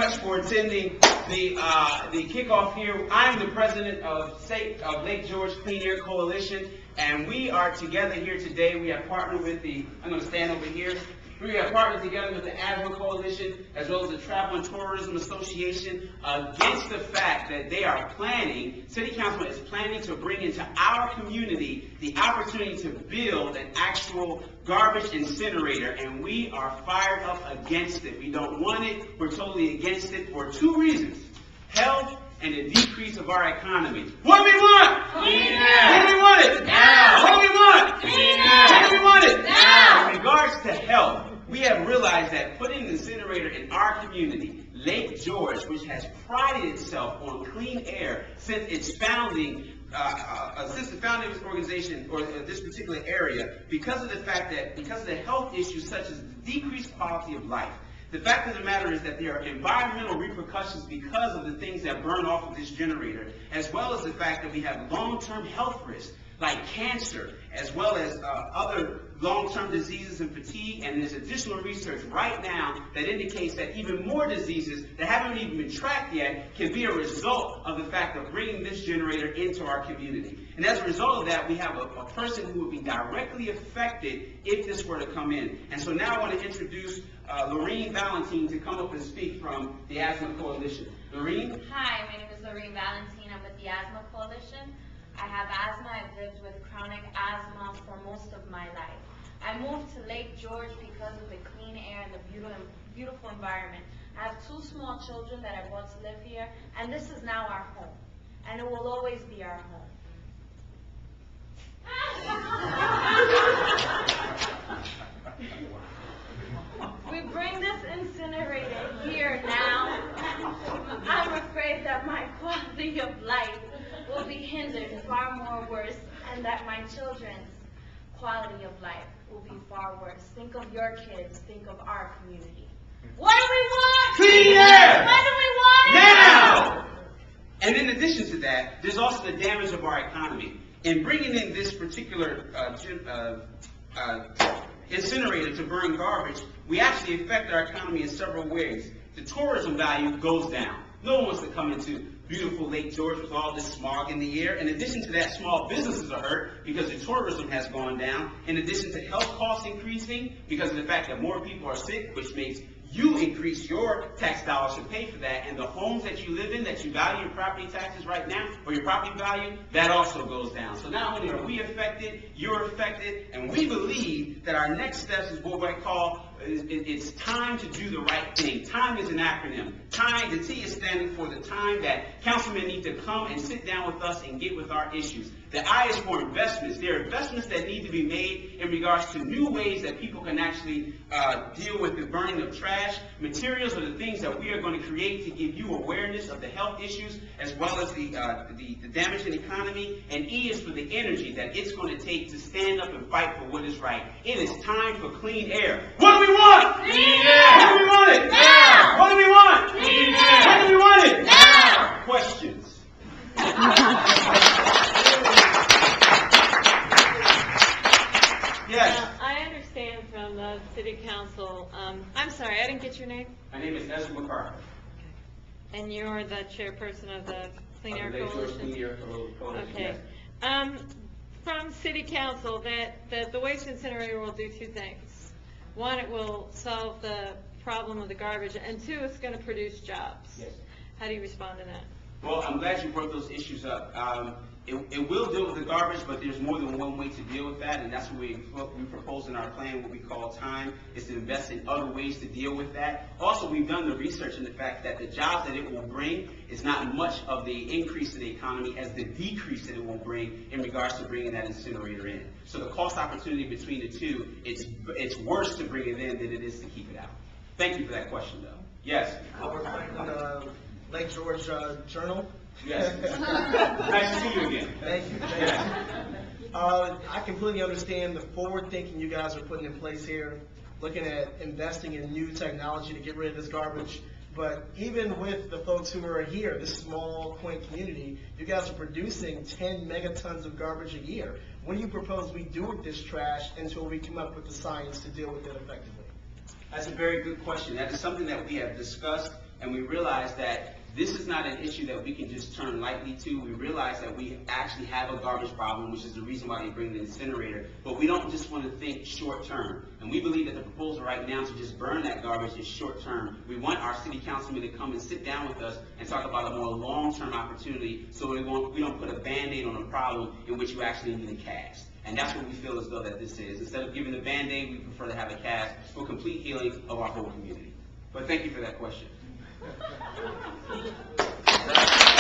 much for attending the kickoff here. I'm the president of Lake George Clean Air Coalition, and we are together here today. We have partnered with I'm going to stand over here. We have partnered together with the Asthma Coalition as well as the Travel and Tourism Association against the fact that they are City Council is planning to bring into our community the opportunity to build an actual garbage incinerator, and we are fired up against it. We don't want it. We're totally against it for two reasons: health and the decrease of our economy. What do we want? Clean air. When do we want it? Now. What do we want? Clean air. When do we want it? Now. In regards to health, we have realized that putting an incinerator in our community, Lake George, which has prided itself on clean air since its founding, since the founding of this organization or this particular area, because of the health issues such as the decreased quality of life. The fact of the matter is that there are environmental repercussions because of the things that burn off of this generator, as well as the fact that we have long-term health risks like cancer, as well as other long-term diseases and fatigue. And there's additional research right now that indicates that even more diseases that haven't even been tracked yet can be a result of the fact of bringing this generator into our community. And as a result of that, we have a person who would be directly affected if this were to come in. And so now I want to introduce Lorene Valentine to come up and speak from the Asthma Coalition. Lorene? Hi, my name is Lorene Valentine. I'm with the Asthma Coalition. I have asthma. I've lived with chronic asthma for most of my life. I moved to Lake George because of the clean air and the beautiful environment. I have two small children that I brought to live here, and this is now our home, and it will always be our home. We bring this incinerator here now. I'm afraid that my quality of life will be hindered far more worse, and that my children's quality of life will be far worse. Think of your kids. Think of our community. What do we want? Clean air! When do we want it? Now! And in addition to that, there's also the damage of our economy. In bringing in this particular incinerator to burn garbage, we actually affect our economy in several ways. The tourism value goes down. No one wants to come into beautiful Lake George with all this smog in the air. In addition to that, small businesses are hurt because the tourism has gone down. In addition to health costs increasing because of the fact that more people are sick, which makes you increase your tax dollars to pay for that, and the homes that you live in, that you value your property taxes right now, or your property value, that also goes down. So not only are we affected, you're affected, and we believe that our next steps is what I call, it's time to do the right thing. Time is an acronym. Time, the T is standing for the time that councilmen need to come and sit down with us and get with our issues. The I is for investments. There are investments that need to be made in regards to new ways that people can actually deal with the burning of trash. Materials are the things that we are going to create to give you awareness of the health issues as well as the damage in the economy. And E is for the energy that it's going to take to stand up and fight for what is right. It is time for clean air. What do we want? Clean air! When do we want it? Now! What do we want? Clean air! When do we want it? Now! Questions? Yes. I understand from the City Council, I'm sorry, I didn't get your name, My name is Ezra McCarthy. and you're the chairperson of the Clean Air Lake George Coalition? Clean Air Coalition, Okay. yes. From City Council, that the waste incinerator will do two things. One, it will solve the problem of the garbage, and two, it's going to produce jobs. Yes. How do you respond to that? Well, I'm glad you brought those issues up. It will deal with the garbage, but there's more than one way to deal with that, and that's what we propose in our plan, what we call time, is to invest in other ways to deal with that. Also, we've done the research in the fact that the jobs that it will bring is not much of the increase in the economy as the decrease that it will bring in regards to bringing that incinerator in. So the cost opportunity between the two, it's worse to bring it in than it is to keep it out. Thank you for that question, though. Yes? Howard Franklin, Lake George Journal. Yes. Nice to see you again. Thank you. I completely understand the forward thinking you guys are putting in place here, looking at investing in new technology to get rid of this garbage. But even with the folks who are here, this small, quaint community, you guys are producing 10 megatons of garbage a year. What do you propose we do with this trash until we come up with the science to deal with it effectively? That's a very good question. That is something that we have discussed, and we realize that this is not an issue that we can just turn lightly to. We realize that we actually have a garbage problem, which is the reason why they bring the incinerator, but we don't just want to think short term. And we believe that the proposal right now to just burn that garbage is short term. We want our city councilmen to come and sit down with us and talk about a more long-term opportunity, so we don't put a Band-Aid on a problem in which you actually need a cast. And that's what we feel as though that this is. Instead of giving the Band-Aid, we prefer to have a cast for complete healing of our whole community. But thank you for that question.